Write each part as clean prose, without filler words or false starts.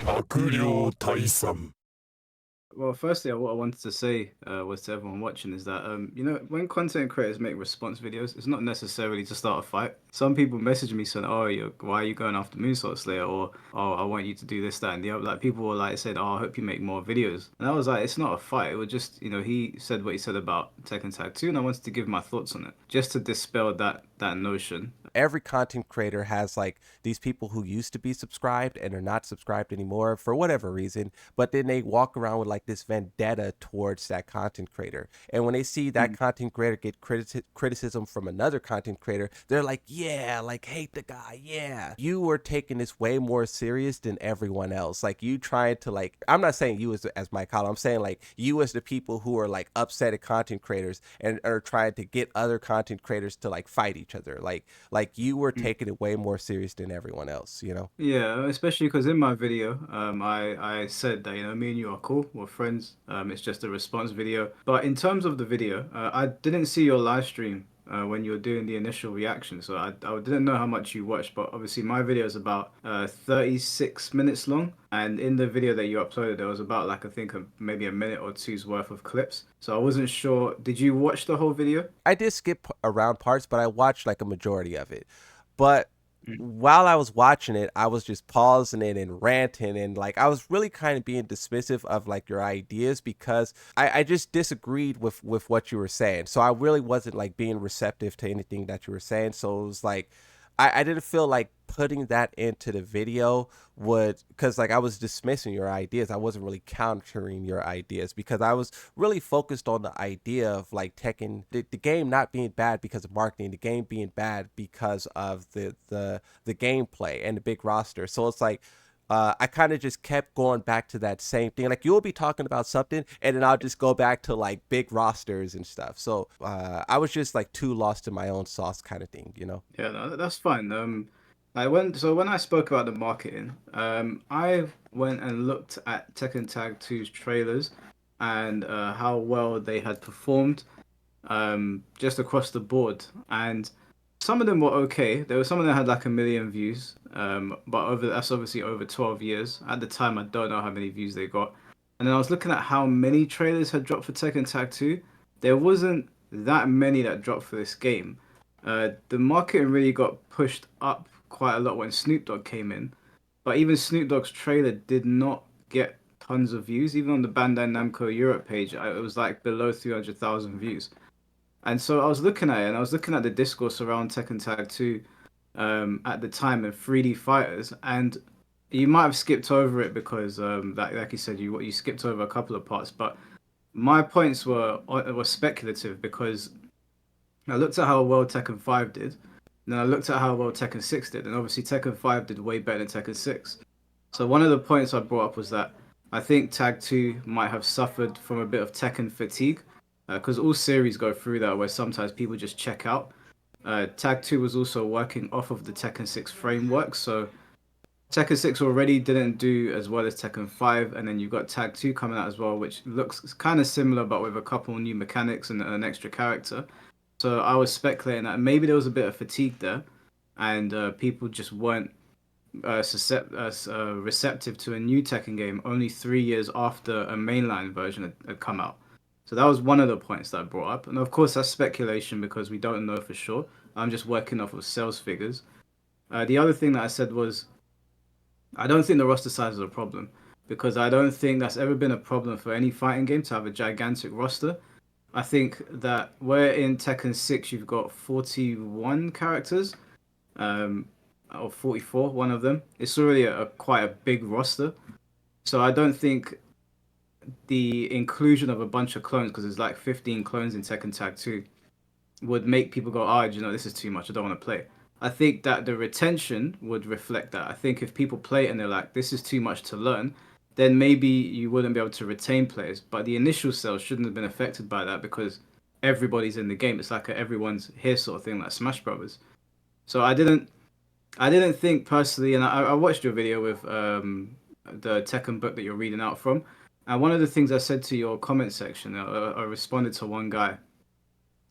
悪霊退散。Well, firstly, what I wanted to say was to everyone watching is that when content creators make response videos, it's not necessarily to start a fight. Some people message me saying, "Oh, why are you going after Moonsault Slayer?" Or "Oh, I want you to do this, that, and the other." Like people were like said, "Oh, I hope you make more videos." And I was like, "It's not a fight. It was just he said what he said about Tekken Tag 2, and I wanted to give my thoughts on it, just to dispel that notion." Every content creator has like these people who used to be subscribed and are not subscribed anymore for whatever reason, but then they walk around with like this vendetta towards that content creator. And when they see that Mm. content creator get criticism from another content creator, they're like, yeah, like hate the guy. Yeah. You were taking this way more serious than everyone else. Like you trying to like, I'm not saying you as my column, I'm saying like you as the people who are like upset at content creators and are trying to get other content creators to like fight each other. Like you were taking it way more serious than everyone else, you know? Yeah, especially because in my video, I said that me and you are cool, we're friends. It's just a response video. But in terms of the video, I didn't see your live stream when you were doing the initial reaction, so I didn't know how much you watched. But obviously, my video is about 36 minutes long, and in the video that you uploaded, there was about like I think maybe a minute or two's worth of clips. So I wasn't sure. Did you watch the whole video? I did skip around parts, but I watched like a majority of it. But while I was watching it, I was just pausing it and ranting and like I was really kind of being dismissive of like your ideas because I just disagreed with what you were saying. So I really wasn't like being receptive to anything that you were saying. So it was like I didn't feel like putting that into the video would because like I was dismissing your ideas. I wasn't really countering your ideas because I was really focused on the idea of like Tekken the game not being bad because of marketing, the game being bad because of the gameplay and the big roster. So it's like I kind of just kept going back to that same thing. Like you'll be talking about something, and then I'll just go back to like big rosters and stuff. So I was just like too lost in my own sauce, kind of thing, you know. Yeah, no, that's fine. When I spoke about the marketing, I went and looked at Tekken Tag 2's trailers and how well they had performed just across the board. And some of them were okay. There were some of them that had like a million views, but over that's obviously over 12 years. At the time, I don't know how many views they got. And then I was looking at how many trailers had dropped for Tekken Tag 2. There wasn't that many that dropped for this game. The marketing really got pushed up quite a lot when Snoop Dogg came in, but even Snoop Dogg's trailer did not get tons of views. Even on the Bandai Namco Europe page, it was like below 300,000 views. And so I was looking at it, and I was looking at the discourse around Tekken Tag 2 at the time and 3D fighters, and you might have skipped over it because, like you said, you skipped over a couple of parts. But my points were speculative because I looked at how well Tekken 5 did, and then I looked at how well Tekken 6 did, and obviously Tekken 5 did way better than Tekken 6. So one of the points I brought up was that I think Tag 2 might have suffered from a bit of Tekken fatigue, because all series go through that where sometimes people just check out. Tag 2 was also working off of the Tekken 6 framework, so Tekken 6 already didn't do as well as Tekken 5, and then you've got Tag 2 coming out as well, which looks kind of similar but with a couple new mechanics and an extra character. So I was speculating that maybe there was a bit of fatigue there, and people just weren't receptive to a new Tekken game only 3 years after a mainline version had come out. So that was one of the points that I brought up, and of course that's speculation because we don't know for sure. I'm just working off of sales figures. The other thing that I said was I don't think the roster size is a problem because I don't think that's ever been a problem for any fighting game to have a gigantic roster. I think that where in Tekken 6 you've got 41 characters, um, or 44, one of them. It's already a quite a big roster. So I don't think the inclusion of a bunch of clones, because there's like 15 clones in Tekken Tag 2, would make people go, oh, this is too much. I don't want to play. I think that the retention would reflect that. I think if people play it and they're like, this is too much to learn, then maybe you wouldn't be able to retain players. But the initial sales shouldn't have been affected by that because everybody's in the game. It's like a everyone's here sort of thing, like Smash Brothers. So I didn't think personally, and I watched your video with the Tekken book that you're reading out from, and one of the things I said to your comment section, I responded to one guy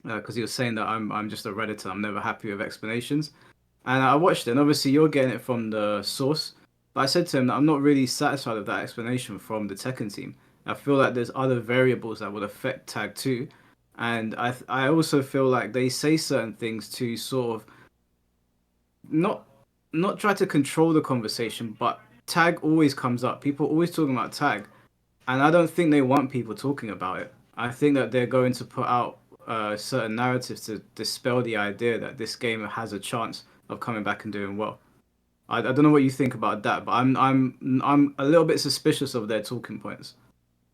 because he was saying that I'm just a redditor, I'm never happy with explanations, and I watched it, and obviously you're getting it from the source, But I said to him that I'm not really satisfied with that explanation from the Tekken team. I feel like there's other variables that would affect Tag 2. And I also feel like they say certain things to sort of not not try to control the conversation, but Tag always comes up. People always talking about Tag, and I don't think they want people talking about it. I think that they're going to put out certain narratives to dispel the idea that this game has a chance of coming back and doing well. I don't know what you think about that, but I'm a little bit suspicious of their talking points.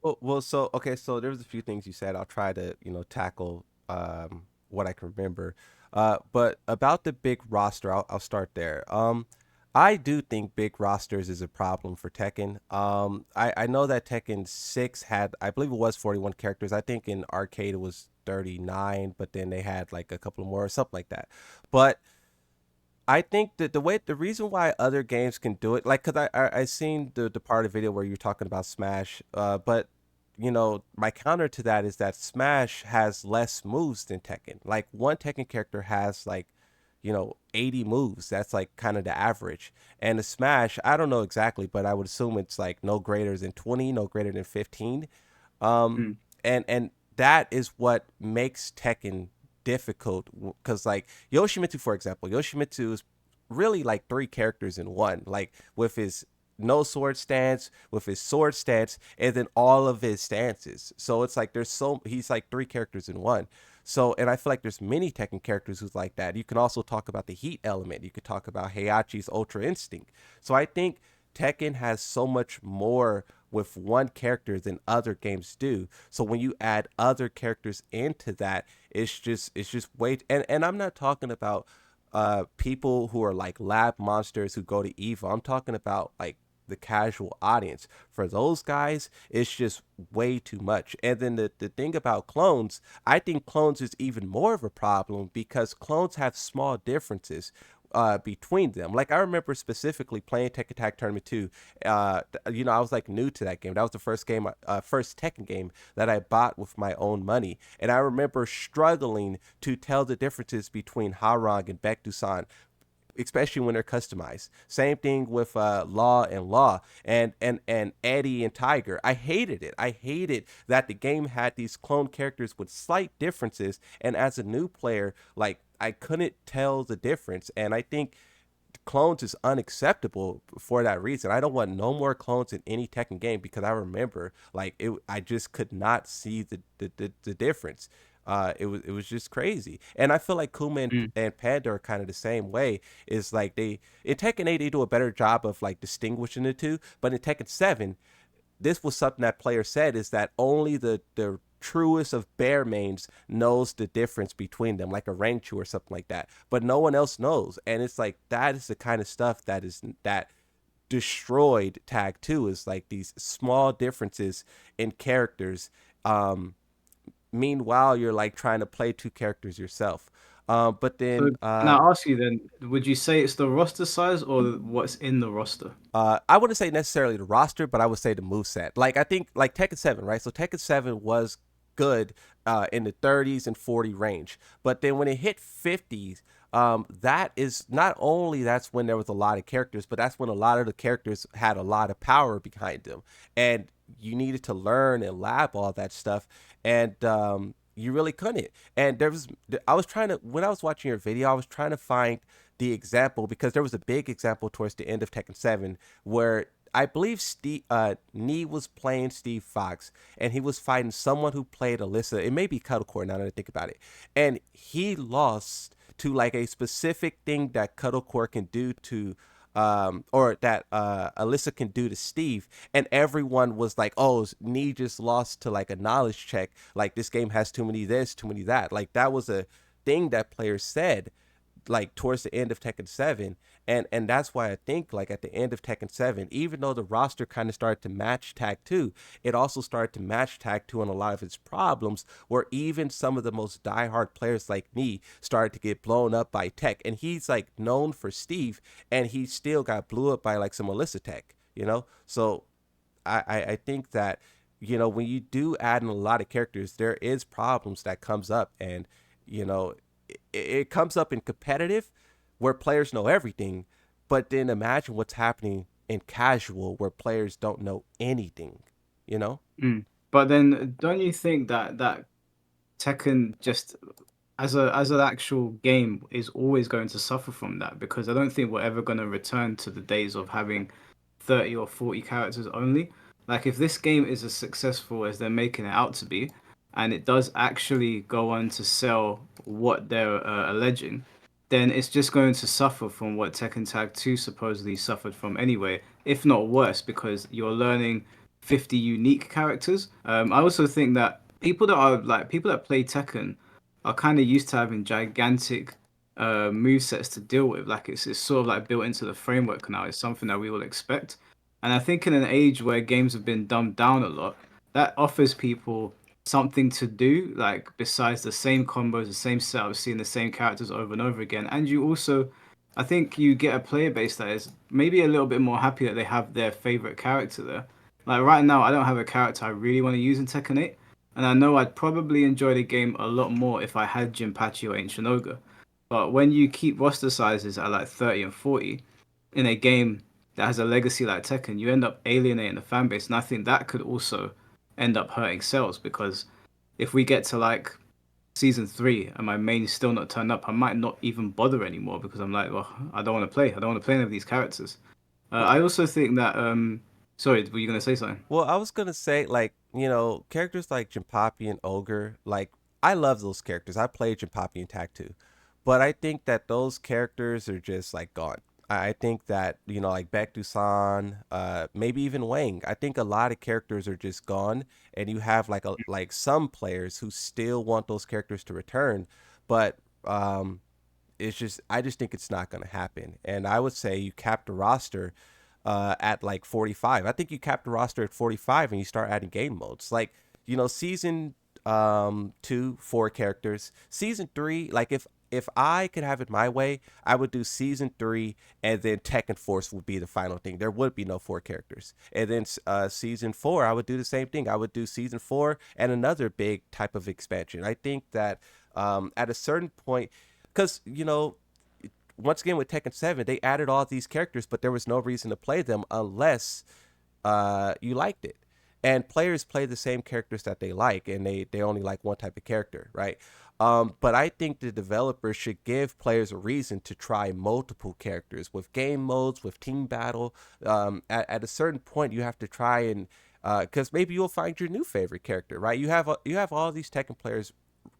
So okay, so there's a few things you said. I'll try to, tackle what I can remember. But about the big roster, I'll start there. I do think big rosters is a problem for Tekken. I know that Tekken 6 had, I believe it was 41 characters. I think in arcade it was 39, but then they had like a couple more or something like that. But I think that the reason why other games can do it, like, cause I seen the part of the video where you're talking about Smash, but my counter to that is that Smash has less moves than Tekken. Like one Tekken character has like, 80 moves. That's like kind of the average. And the Smash, I don't know exactly, but I would assume it's like no greater than 20, no greater than 15. Um, Mm. and that is what makes Tekken difficult because like Yoshimitsu, for example, Yoshimitsu is really like three characters in one, like with his no sword stance, with his sword stance, and then all of his stances. So it's like he's like three characters in one. So, and I feel like there's many Tekken characters who's like that. You can also talk about the heat element. You could talk about Heihachi's Ultra Instinct. So I think Tekken has so much more with one character than other games do. So when you add other characters into that, it's just way. And I'm not talking about people who are like lab monsters who go to Evo. I'm talking about like the casual audience. For those guys, it's just way too much. And then the thing about clones, I think clones is even more of a problem because clones have small differences between them. Like I remember specifically playing Tekken Tag Tournament 2. I was like new to that game. That was the first Tekken game that I bought with my own money. And I remember struggling to tell the differences between Harang and Baek Dusan, especially when they're customized. Same thing with Law and Eddie and Tiger. I hated it. I hated that the game had these clone characters with slight differences, and as a new player, like I couldn't tell the difference. And I think clones is unacceptable for that reason. I don't want no more clones in any Tekken game because I remember like I just could not see the difference. It was just crazy, and I feel like Kuma Mm. and Panda are kind of the same way. Is like they in Tekken 8 they do a better job of like distinguishing the two, but in Tekken 7 this was something that players said is that only the truest of bear mains knows the difference between them, like a Rangchu or something like that. But no one else knows, and it's like that is the kind of stuff that destroyed Tag 2 is like these small differences in characters. Meanwhile, you're like trying to play two characters yourself. But So then can I ask you then, would you say it's the roster size or what's in the roster? I wouldn't say necessarily the roster, but I would say the move set. Like I think like Tekken 7, right? So Tekken 7 was good in the 30s and 40 range. But then when it hit 50s, that is not only that's when there was a lot of characters, but that's when a lot of the characters had a lot of power behind them. And you needed to learn and lab all that stuff. And you really couldn't. And I was trying to, when I was watching your video, I was trying to find the example because there was a big example towards the end of Tekken 7 where I believe Nee was playing Steve Fox and he was fighting someone who played Alyssa. It may be Cuddlecore now that I think about it. And he lost to like a specific thing that Cuddlecore can do to or that Alyssa can do to Steve, and everyone was like, "Oh, Nee just lost to like a knowledge check. Like this game has too many this, too many that." Like that was a thing that players said, like towards the end of Tekken 7, and that's why I think like at the end of Tekken 7, even though the roster kind of started to match Tag 2, it also started to match Tag 2 on a lot of its problems where even some of the most diehard players like me started to get blown up by tech, and he's like known for Steve and he still got blew up by like some Alyssa tech. So I think that when you do add in a lot of characters there is problems that comes up, and you know it comes up in competitive where players know everything, but then imagine what's happening in casual where players don't know anything, you know? Mm. But then, don't you think that Tekken just as an actual game is always going to suffer from that? Because I don't think we're ever going to return to the days of having 30 or 40 characters only. Like if this game is as successful as they're making it out to be, and it does actually go on to sell what they're alleging, then it's just going to suffer from what Tekken Tag 2 supposedly suffered from anyway, if not worse, because you're learning 50 unique characters. I also think that people that play Tekken are kind of used to having gigantic move sets to deal with. Like it's sort of like built into the framework now. It's something that we will expect. And I think in an age where games have been dumbed down a lot, that offers people something to do, like besides the same combos, the same setup, seeing the same characters over and over again. And you also, I think you get a player base that is maybe a little bit more happy that they have their favorite character there. Like right now, I don't have a character I really want to use in Tekken 8, and I know I'd probably enjoy the game a lot more if I had Jinpachi or Ancient Ogre. But when you keep roster sizes at like 30 and 40 in a game that has a legacy like Tekken, you end up alienating the fan base. And I think that could also end up hurting sales because if we get to like season 3 and my main's still not turned up, I might not even bother anymore because I'm like, well, I don't want to play. I don't want to play any of these characters. I also think that, sorry, were you going to say something? Well, I was gonna say, like, characters like Jinpapi and Ogre, like, I love those characters. I played Jinpapi and Tag 2. But I think that those characters are just like gone. I think that, like Baek-Dusan, maybe even Wang. I think a lot of characters are just gone, and you have like some players who still want those characters to return, but it's just I just think it's not going to happen. And I would say you cap the roster at like 45. I think you cap the roster at 45 and you start adding game modes. Like, season 2, 4 characters. Season 3, like if I could have it my way, I would do season 3 and then Tekken Force would be the final thing. There would be no 4 characters. And then season 4, I would do the same thing. I would do season 4 and another big type of expansion. I think that at a certain point, because, once again with Tekken 7, they added all these characters, but there was no reason to play them unless you liked it. And players play the same characters that they like, and they only like one type of character, right? But I think the developers should give players a reason to try multiple characters with game modes, with team battle. At a certain point, you have to try and because maybe you'll find your new favorite character, right? You have all these Tekken players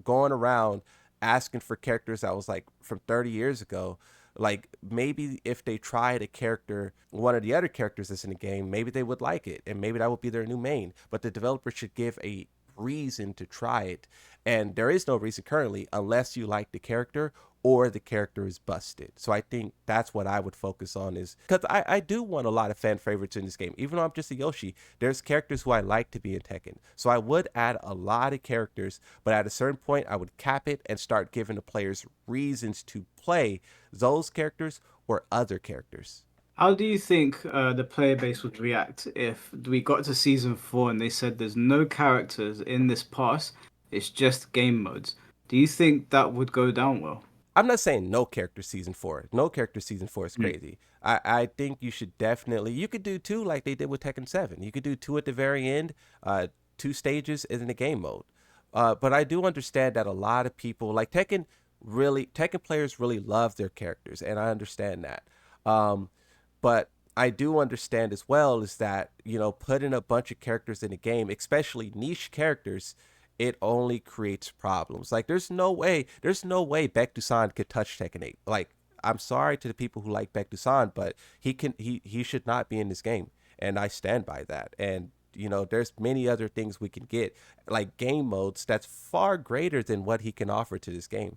going around asking for characters that was like from 30 years ago. Like maybe if they tried a character, one of the other characters that's in the game, maybe they would like it and maybe that would be their new main. But the developer should give a reason to try it. And there is no reason currently unless you like the character or the character is busted. So I think that's what I would focus on is because I do want a lot of fan favorites in this game. Even though I'm just a Yoshi, there's characters who I like to be in Tekken. So I would add a lot of characters, but at a certain point I would cap it and start giving the players reasons to play those characters or other characters. How do you think the player base would react if we got to season 4 and they said there's no characters in this pass, it's just game modes? Do you think that would go down well? I'm not saying no character season 4. No character season 4 is Mm. crazy. I think you should definitely you could do 2 like they did with Tekken 7. You could do 2 at the very end, 2 stages in the game mode. But I do understand that a lot of people like Tekken players really love their characters, and I understand that. Um, but I do understand as well is that, putting a bunch of characters in a game, especially niche characters, it only creates problems. Like there's no way Baek-Dusan could touch Tekken 8. Like I'm sorry to the people who like Baek-Dusan, but he should not be in this game. And I stand by that. And there's many other things we can get, like game modes that's far greater than what he can offer to this game.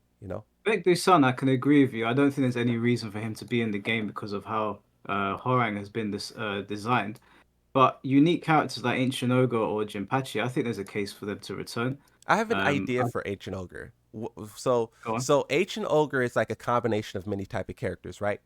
Baek Sun, I can agree with you. I don't think there's any reason for him to be in the game because of how Horang has been designed. But unique characters like Ancient Ogre or Jinpachi, I think there's a case for them to return. I have an idea I for Ancient Ogre. So Go on. so Ancient Ogre is like a combination of many type of characters, right?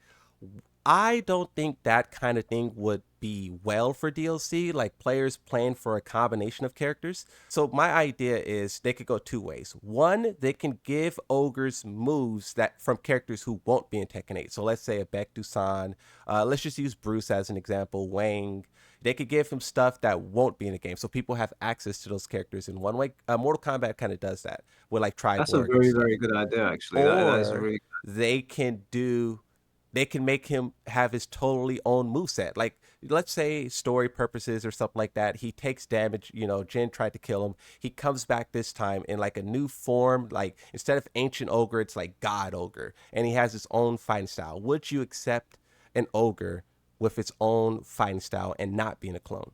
I don't think that kind of thing would be well for DLC, like players playing for a combination of characters. So my idea is they could go two ways. One, they can give ogres moves that from characters who won't be in Tekken 8. So let's say a Baek Dusan, let's just use Bruce as an example, Wang. They could give him stuff that won't be in the game, so people have access to those characters in one way. Mortal Kombat kind of does that with like That's a Triborg and very, stuff. very good idea, actually. That is a Or really they can do they can make him have his totally own moveset. Like, let's say story purposes or something like that. He takes damage, Jin tried to kill him. He comes back this time in like a new form, like instead of ancient ogre, it's like god ogre. And he has his own fighting style. Would you accept an ogre with its own fighting style and not being a clone?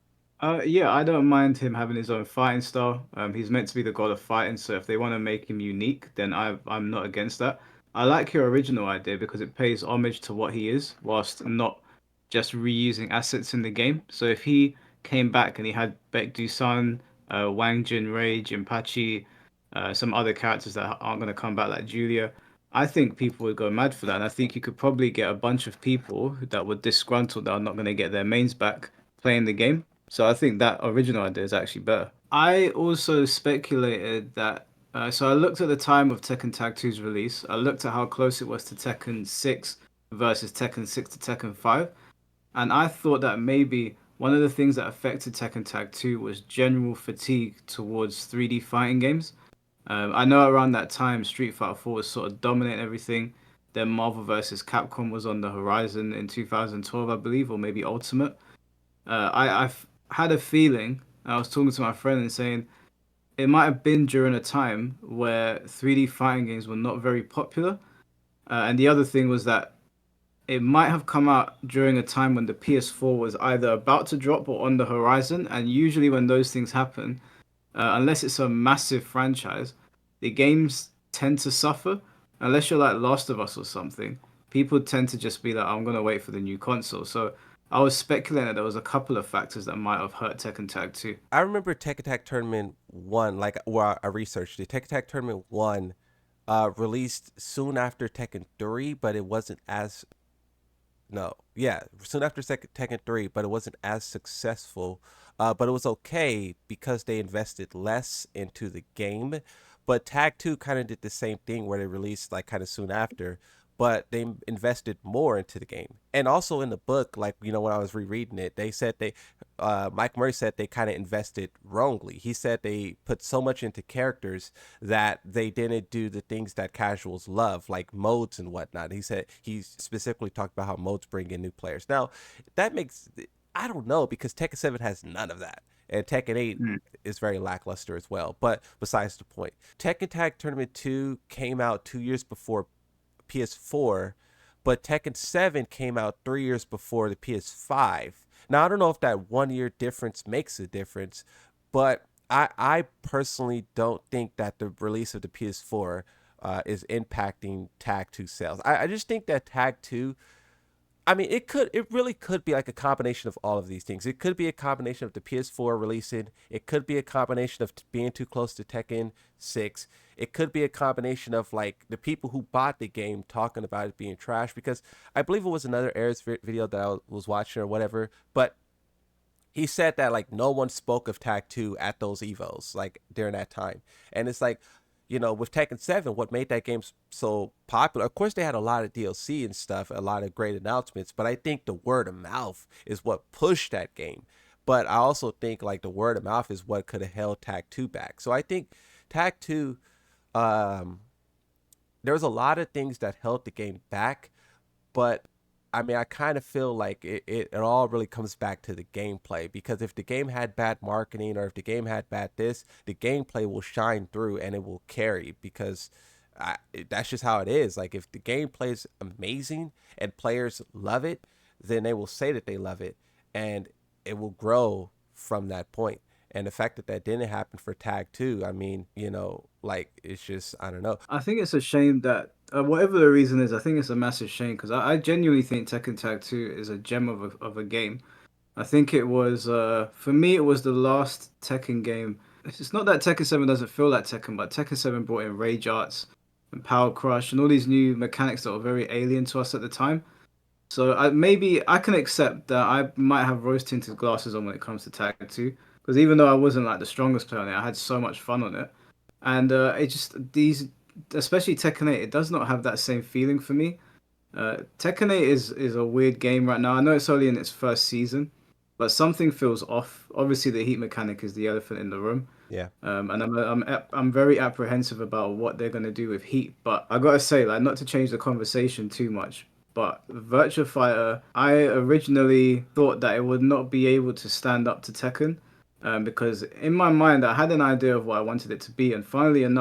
Yeah, I don't mind him having his own fighting style. He's meant to be the god of fighting, so if they want to make him unique, then I'm not against that. I like your original idea because it pays homage to what he is, whilst not just reusing assets in the game. So if he came back and he had Baek Dusan, Wang Jin Rage, Jinpachi, some other characters that aren't going to come back like Julia, I think people would go mad for that. And I think you could probably get a bunch of people that were disgruntled that are not going to get their mains back playing the game. So I think that original idea is actually better. I also speculated that. So I looked at the time of Tekken Tag 2's release. I looked at how close it was to Tekken 6 versus Tekken 6 to Tekken 5. And I thought that maybe one of the things that affected Tekken Tag 2 was general fatigue towards 3D fighting games. I know around that time, Street Fighter 4 was sort of dominating everything. Then Marvel vs. Capcom was on the horizon in 2012, I believe, or maybe Ultimate. I've had a feeling. I was talking to my friend and saying it might have been during a time where 3D fighting games were not very popular. And the other thing was that it might have come out during a time when the PS4 was either about to drop or on the horizon. And usually, when those things happen, unless it's a massive franchise, the games tend to suffer. Unless you're like Last of Us or something, people tend to just be like, I'm gonna wait for the new console. So I was speculating that there was a couple of factors that might have hurt Tekken Tag 2. I remember Tekken Tag Tournament 1, like, well, I researched it. Tekken Tag Tournament 1 released soon after Tekken 3, but it wasn't as no, yeah, soon after Tekken 3, but it wasn't as successful. But it was okay because they invested less into the game. But Tag 2 kind of did the same thing where they released like kind of soon after, but they invested more into the game. And also in the book, like, when I was rereading it, they said Mike Murray said they kind of invested wrongly. He said they put so much into characters that they didn't do the things that casuals love, like modes and whatnot. He said he specifically talked about how modes bring in new players. Now, that makes, I don't know, because Tekken 7 has none of that. And Tekken 8 Hmm. is very lackluster as well. But besides the point, Tekken Tag Tournament 2 came out 2 years before PS4, but Tekken 7 came out 3 years before the PS5. Now, I don't know if that 1 year difference makes a difference, but I personally don't think that the release of the PS4 is impacting Tag 2 sales. I just think that Tag 2, I mean, it really could be like a combination of all of these things. It could be a combination of the PS4 releasing. It could be a combination of being too close to Tekken 6. It could be a combination of like the people who bought the game talking about it being trash, because I believe it was another Air's video that I was watching or whatever, but he said that like no one spoke of Tag 2 at those evos like during that time. And it's like, with Tekken 7, what made that game so popular, of course they had a lot of DLC and stuff, a lot of great announcements, but I think the word of mouth is what pushed that game. But I also think like the word of mouth is what could have held Tag 2 back. So I think Tag 2, um there's a lot of things that held the game back, but I mean, I kind of feel like it all really comes back to the gameplay, because if the game had bad marketing or if the game had bad this, the gameplay will shine through and it will carry, because that's just how it is. Like, if the gameplay is amazing and players love it, then they will say that they love it and it will grow from that point. And the fact that that didn't happen for Tag 2, I mean, like, it's just, I don't know. I think it's a shame that, whatever the reason is, I think it's a massive shame because I genuinely think Tekken Tag 2 is a gem of a game. I think it was, for me, it was the last Tekken game. It's not that Tekken 7 doesn't feel like Tekken, but Tekken 7 brought in Rage Arts and Power Crush and all these new mechanics that were very alien to us at the time. So maybe I can accept that I might have rose tinted glasses on when it comes to Tag 2, because even though I wasn't like the strongest player on it, I had so much fun on it, and it just these, especially Tekken 8, it does not have that same feeling for me. Tekken 8 is a weird game right now. I know it's only in its first season, but something feels off. Obviously, the heat mechanic is the elephant in the room. Yeah. And I'm very apprehensive about what they're gonna do with heat. But I gotta say, like, not to change the conversation too much, but Virtua Fighter, I originally thought that it would not be able to stand up to Tekken, because in my mind I had an idea of what I wanted it to be, and funnily enough,